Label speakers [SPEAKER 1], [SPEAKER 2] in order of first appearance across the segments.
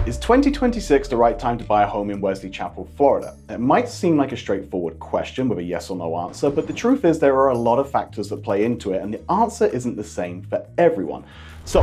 [SPEAKER 1] Is 2026 the right time to buy a home in Wesley Chapel, Florida? It might seem like a straightforward question with a yes or no answer, but the truth is there are a lot of factors that play into it, and the answer isn't the same for everyone. So,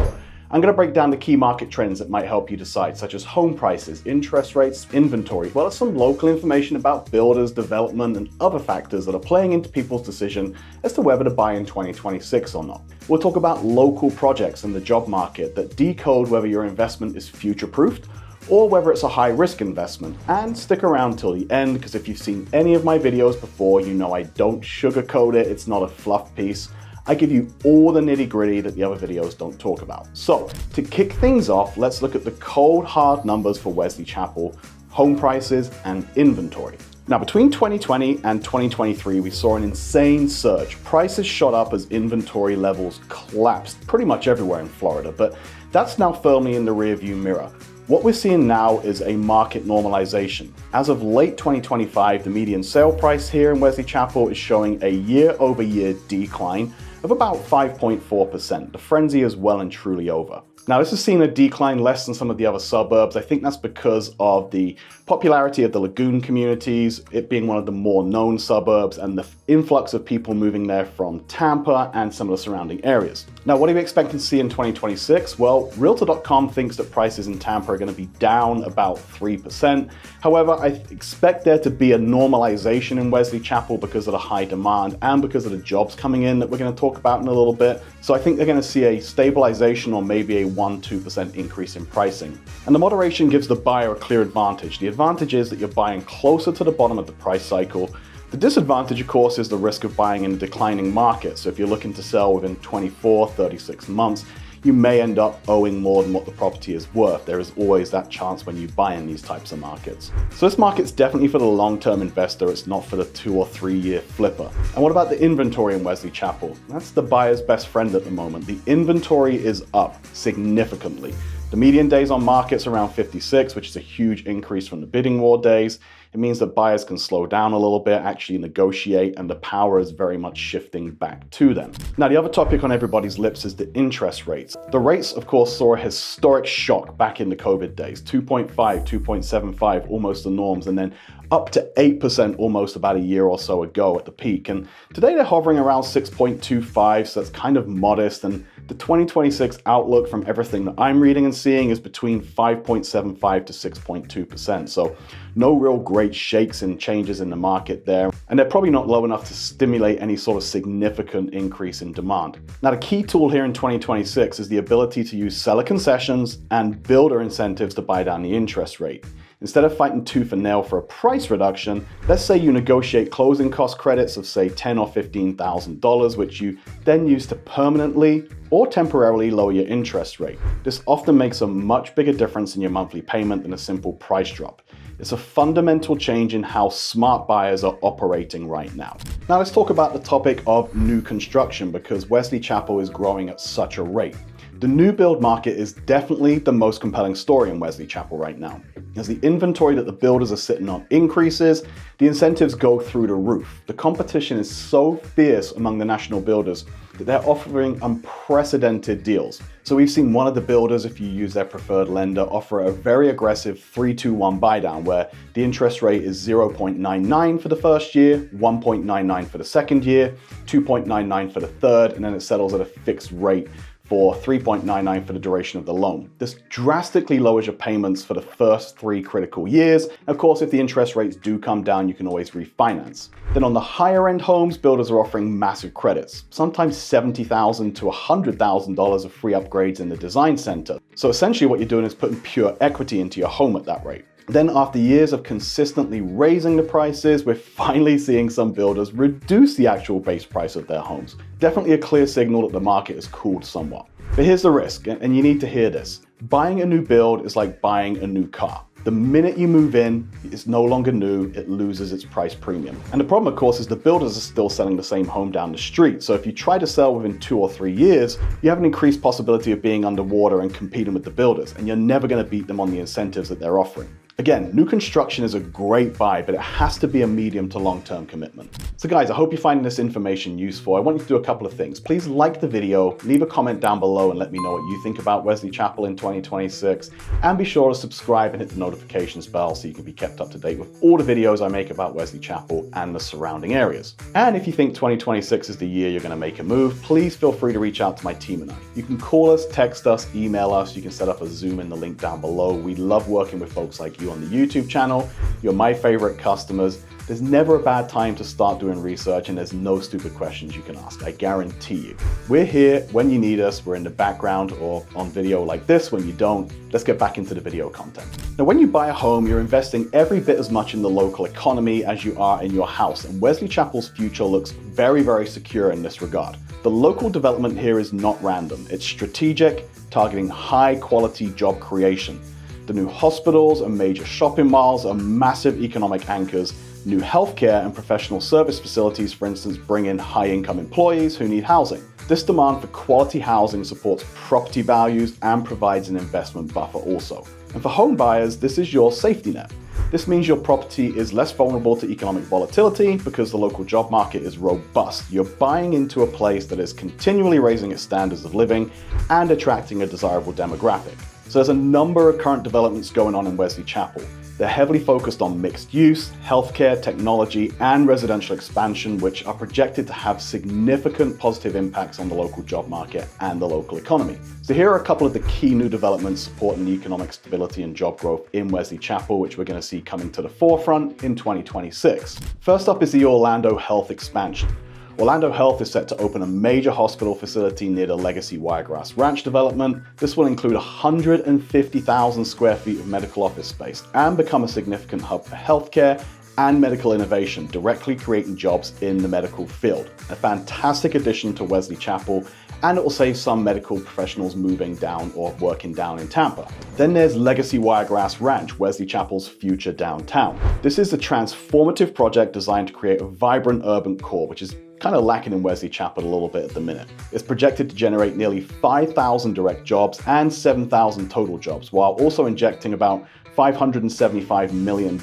[SPEAKER 1] I'm going to break down the key market trends that might help you decide, such as home prices, interest rates, inventory, as well as some local information about builders, development, and other factors that are playing into people's decision as to whether to buy in 2026 or not. We'll talk about local projects in the job market that decode whether your investment is future-proofed or whether it's a high-risk investment. And stick around till the end, because if you've seen any of my videos before, you know I don't sugarcoat it, it's not a fluff piece. I give you all the nitty-gritty that the other videos don't talk about. So, to kick things off, let's look at the cold, hard numbers for Wesley Chapel, home prices, and inventory. Now, between 2020 and 2023, we saw an insane surge. Prices shot up as inventory levels collapsed pretty much everywhere in Florida, but that's now firmly in the rearview mirror. What we're seeing now is a market normalization. As of late 2025, the median sale price here in Wesley Chapel is showing a year-over-year decline of about 5.4%. The frenzy is well and truly over. Now, this has seen a decline less than some of the other suburbs. I think that's because of the popularity of the lagoon communities, it being one of the more known suburbs, and the influx of people moving there from Tampa and some of the surrounding areas. Now, what are we expecting to see in 2026? Well, Realtor.com thinks that prices in Tampa are going to be down about 3%. However, I expect there to be a normalization in Wesley Chapel because of the high demand and because of the jobs coming in that we're going to talk about in a little bit. So I think they're going to see a stabilization or maybe a 1-2% increase in pricing. And the moderation gives the buyer a clear advantage. The advantage is that you're buying closer to the bottom of the price cycle. The disadvantage, of course, is the risk of buying in a declining market. So if you're looking to sell within 24, 36 months, you may end up owing more than what the property is worth. There is always that chance when you buy in these types of markets. So this market's definitely for the long-term investor. It's not for the 2 or 3 year flipper. And what about the inventory in Wesley Chapel? That's the buyer's best friend at the moment. The inventory is up significantly. The median days on market's around 56, which is a huge increase from the bidding war days. It means that buyers can slow down a little bit, actually negotiate, and the power is very much shifting back to them. Now, the other topic on everybody's lips is the interest rates. The rates, of course, saw a historic shock back in the COVID days, 2.5, 2.75, almost the norms, and then up to 8% almost about a year or so ago at the peak. And today they're hovering around 6.25, so that's kind of modest. And the 2026 outlook from everything that I'm reading and seeing is between 5.75 to 6.2%. So no real great shakes and changes in the market there. And they're probably not low enough to stimulate any sort of significant increase in demand. Now, the key tool here in 2026 is the ability to use seller concessions and builder incentives to buy down the interest rate. Instead of fighting tooth and nail for a price reduction, let's say you negotiate closing cost credits of say $10,000 or $15,000, which you then use to permanently or temporarily lower your interest rate. This often makes a much bigger difference in your monthly payment than a simple price drop. It's a fundamental change in how smart buyers are operating right now. Now let's talk about the topic of new construction, because Wesley Chapel is growing at such a rate. The new build market is definitely the most compelling story in Wesley Chapel right now. As the inventory that the builders are sitting on increases, the incentives go through the roof. The competition is so fierce among the national builders that they're offering unprecedented deals. So we've seen one of the builders, if you use their preferred lender, offer a very aggressive 3-2-1 buy down where the interest rate is 0.99 for the first year, 1.99 for the second year, 2.99 for the third, and then it settles at a fixed rate for 3.99 for the duration of the loan. This drastically lowers your payments for the first 3 critical years. Of course, if the interest rates do come down, you can always refinance. Then on the higher end homes, builders are offering massive credits, sometimes $70,000 to $100,000 of free upgrades in the design center. So essentially what you're doing is putting pure equity into your home at that rate. Then after years of consistently raising the prices, we're finally seeing some builders reduce the actual base price of their homes. Definitely a clear signal that the market has cooled somewhat. But here's the risk, and you need to hear this. Buying a new build is like buying a new car. The minute you move in, it's no longer new, it loses its price premium. And the problem, of course, is the builders are still selling the same home down the street. So if you try to sell within 2 or 3 years, you have an increased possibility of being underwater and competing with the builders, and you're never going to beat them on the incentives that they're offering. Again, new construction is a great buy, but it has to be a medium to long-term commitment. So guys, I hope you're finding this information useful. I want you to do a couple of things. Please like the video, leave a comment down below and let me know what you think about Wesley Chapel in 2026, and be sure to subscribe and hit the notifications bell so you can be kept up to date with all the videos I make about Wesley Chapel and the surrounding areas. And if you think 2026 is the year you're going to make a move, please feel free to reach out to my team and I. You can call us, text us, email us, you can set up a Zoom in the link down below. We love working with folks like you on the YouTube channel. You're my favorite customers. There's never a bad time to start doing research, and there's no stupid questions you can ask, I guarantee you. We're here when you need us. We're in the background or on video like this when you don't. Let's get back into the video content. Now, when you buy a home, you're investing every bit as much in the local economy as you are in your house, and Wesley Chapel's future looks very, very secure in this regard. The local development here is not random. It's strategic, targeting high-quality job creation. The new hospitals and major shopping malls are massive economic anchors. New healthcare and professional service facilities, for instance, bring in high-income employees who need housing. This demand for quality housing supports property values and provides an investment buffer also. And for home buyers, this is your safety net. This means your property is less vulnerable to economic volatility because the local job market is robust. You're buying into a place that is continually raising its standards of living and attracting a desirable demographic. So there's a number of current developments going on in Wesley Chapel. They're heavily focused on mixed use, healthcare, technology, and residential expansion, which are projected to have significant positive impacts on the local job market and the local economy. So here are a couple of the key new developments supporting the economic stability and job growth in Wesley Chapel, which we're going to see coming to the forefront in 2026. First up is the Orlando Health expansion. Orlando Health is set to open a major hospital facility near the legacy Wiregrass Ranch development. This will include 150,000 square feet of medical office space and become a significant hub for healthcare and medical innovation, directly creating jobs in the medical field. A fantastic addition to Wesley Chapel, and it will save some medical professionals moving down or working down in Tampa. Then there's Legacy Wiregrass Ranch, Wesley Chapel's future downtown. This is a transformative project designed to create a vibrant urban core, which is kind of lacking in Wesley Chapel a little bit at the minute. It's projected to generate nearly 5,000 direct jobs and 7,000 total jobs, while also injecting about $575 million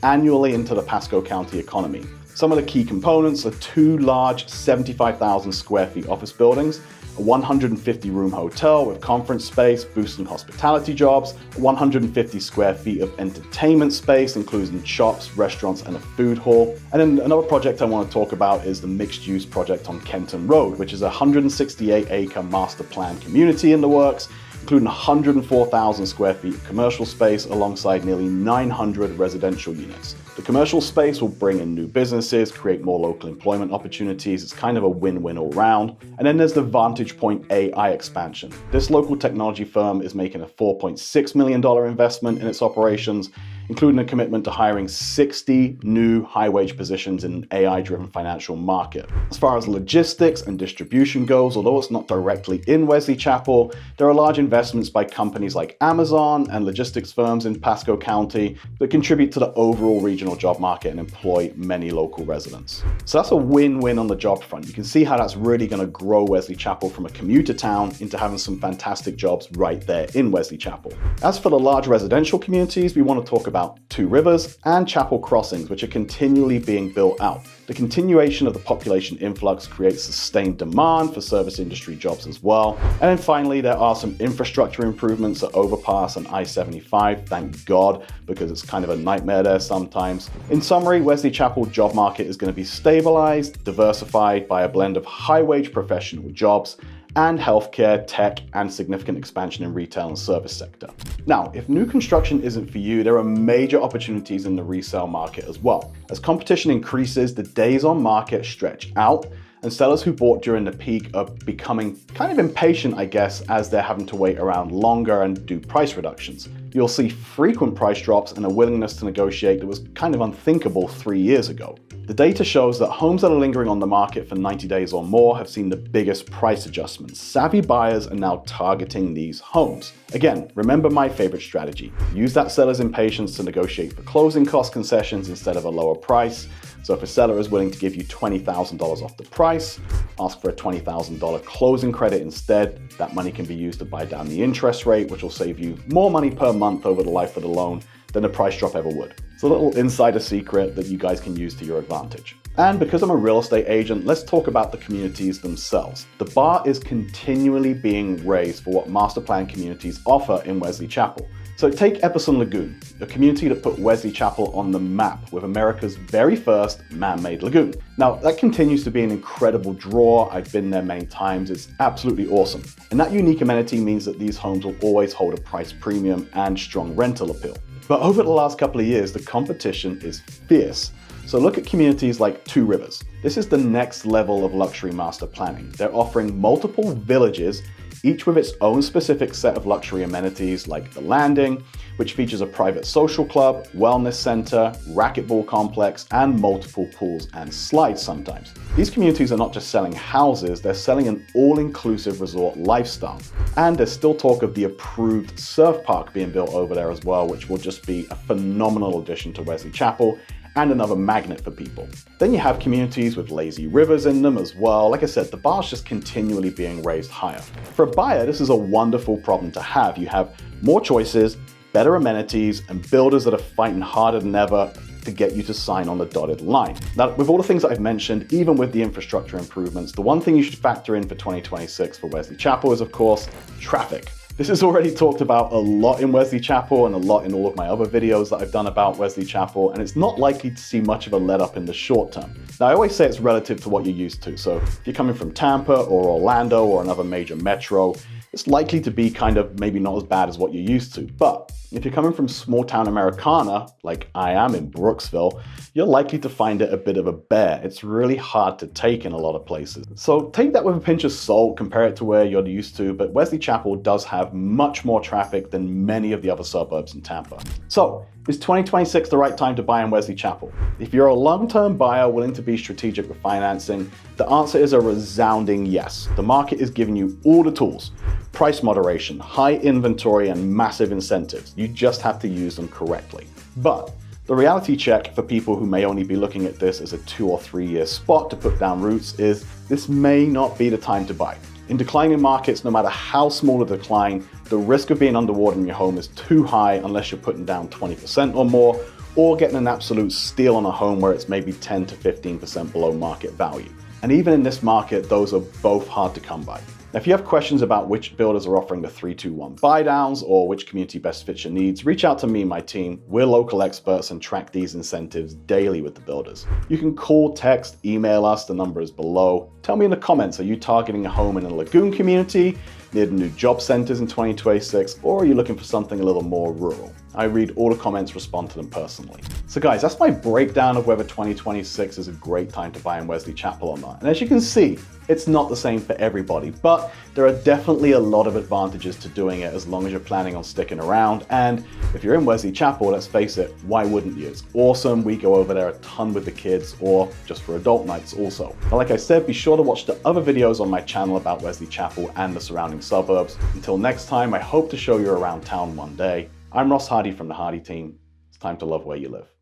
[SPEAKER 1] annually into the Pasco County economy. Some of the key components are two large 75,000 square feet office buildings, a 150-room hotel with conference space, boosting hospitality jobs, 150 square feet of entertainment space, including shops, restaurants, and a food hall. And then another project I want to talk about is the mixed-use project on Kenton Road, which is a 168-acre master plan community in the works, including 104,000 square feet of commercial space alongside nearly 900 residential units. The commercial space will bring in new businesses, create more local employment opportunities. It's kind of a win-win all round. And then there's the Vantage Point AI expansion. This local technology firm is making a $4.6 million investment in its operations, including a commitment to hiring 60 new high-wage positions in an AI-driven financial market. As far as logistics and distribution goes, although it's not directly in Wesley Chapel, there are large investments by companies like Amazon and logistics firms in Pasco County that contribute to the overall regional job market and employ many local residents. So that's a win-win on the job front. You can see how that's really going to grow Wesley Chapel from a commuter town into having some fantastic jobs right there in Wesley Chapel. As for the large residential communities, we want to talk about Two Rivers and Chapel Crossings, which are continually being built out. The continuation of the population influx creates sustained demand for service industry jobs as well. And then finally, there are some infrastructure improvements at Overpass and I-75, thank God, because it's kind of a nightmare there sometimes. In summary, Wesley Chapel job market is going to be stabilized, diversified by a blend of high-wage professional jobs and healthcare, tech, and significant expansion in retail and service sector. Now, if new construction isn't for you, there are major opportunities in the resale market as well. As competition increases, the days on market stretch out, and sellers who bought during the peak are becoming kind of impatient, I guess, as they're having to wait around longer and do price reductions. You'll see frequent price drops and a willingness to negotiate that was kind of unthinkable 3 years ago. The data shows that homes that are lingering on the market for 90 days or more have seen the biggest price adjustments. Savvy buyers are now targeting these homes. Again, remember my favorite strategy. Use that seller's impatience to negotiate for closing cost concessions instead of a lower price. So if a seller is willing to give you $20,000 off the price, ask for a $20,000 closing credit instead. That money can be used to buy down the interest rate, which will save you more money per month over the life of the loan, than a price drop ever would. It's a little insider secret that you guys can use to your advantage. And because I'm a real estate agent, let's talk about the communities themselves. The bar is continually being raised for what master plan communities offer in Wesley Chapel. So take Epperson Lagoon, a community that put Wesley Chapel on the map with America's very first man-made lagoon. Now, that continues to be an incredible draw. I've been there many times. It's absolutely awesome. And that unique amenity means that these homes will always hold a price premium and strong rental appeal. But over the last couple of years, the competition is fierce. So look at communities like Two Rivers. This is the next level of luxury master planning. They're offering multiple villages, each with its own specific set of luxury amenities like the Landing, which features a private social club, wellness center, racquetball complex, and multiple pools and slides sometimes. These communities are not just selling houses, they're selling an all-inclusive resort lifestyle. And there's still talk of the approved surf park being built over there as well, which will just be a phenomenal addition to Wesley Chapel and another magnet for people. Then you have communities with lazy rivers in them as well. Like I said, the bar's just continually being raised higher. For a buyer, this is a wonderful problem to have. You have more choices, better amenities, and builders that are fighting harder than ever to get you to sign on the dotted line. Now, with all the things that I've mentioned, even with the infrastructure improvements, the one thing you should factor in for 2026 for Wesley Chapel is, of course, traffic. This is already talked about a lot in Wesley Chapel and a lot in all of my other videos that I've done about Wesley Chapel, and it's not likely to see much of a let up in the short term. Now, I always say it's relative to what you're used to. So if you're coming from Tampa or Orlando or another major metro, it's likely to be kind of maybe not as bad as what you're used to. But if you're coming from small town Americana, like I am in Brooksville, you're likely to find it a bit of a bear. It's really hard to take in a lot of places. So take that with a pinch of salt, compare it to where you're used to, but Wesley Chapel does have much more traffic than many of the other suburbs in Tampa. So is 2026 the right time to buy in Wesley Chapel? If you're a long-term buyer willing to be strategic with financing, the answer is a resounding yes. The market is giving you all the tools. Price moderation, high inventory, and massive incentives. You just have to use them correctly. But the reality check for people who may only be looking at this as a 2 or 3 year spot to put down roots is this may not be the time to buy. In declining markets, no matter how small a decline, the risk of being underwater in your home is too high unless you're putting down 20% or more, or getting an absolute steal on a home where it's maybe 10 to 15% below market value. And even in this market, those are both hard to come by. Now, if you have questions about which builders are offering the 3-2-1 buy downs or which community best fits your needs, reach out to me and my team. We're local experts and track these incentives daily with the builders. You can call, text, email us, the number is below. Tell me in the comments, are you targeting a home in a lagoon community, near the new job centers in 2026, or are you looking for something a little more rural? I read all the comments, respond to them personally. So guys, that's my breakdown of whether 2026 is a great time to buy in Wesley Chapel or not. And as you can see, it's not the same for everybody, but there are definitely a lot of advantages to doing it as long as you're planning on sticking around. And if you're in Wesley Chapel, let's face it, why wouldn't you? It's awesome. We go over there a ton with the kids or just for adult nights also. But like I said, be sure to watch the other videos on my channel about Wesley Chapel and the surrounding suburbs. Until next time, I hope to show you around town one day. I'm Ross Hardy from the Hardy team. It's time to love where you live.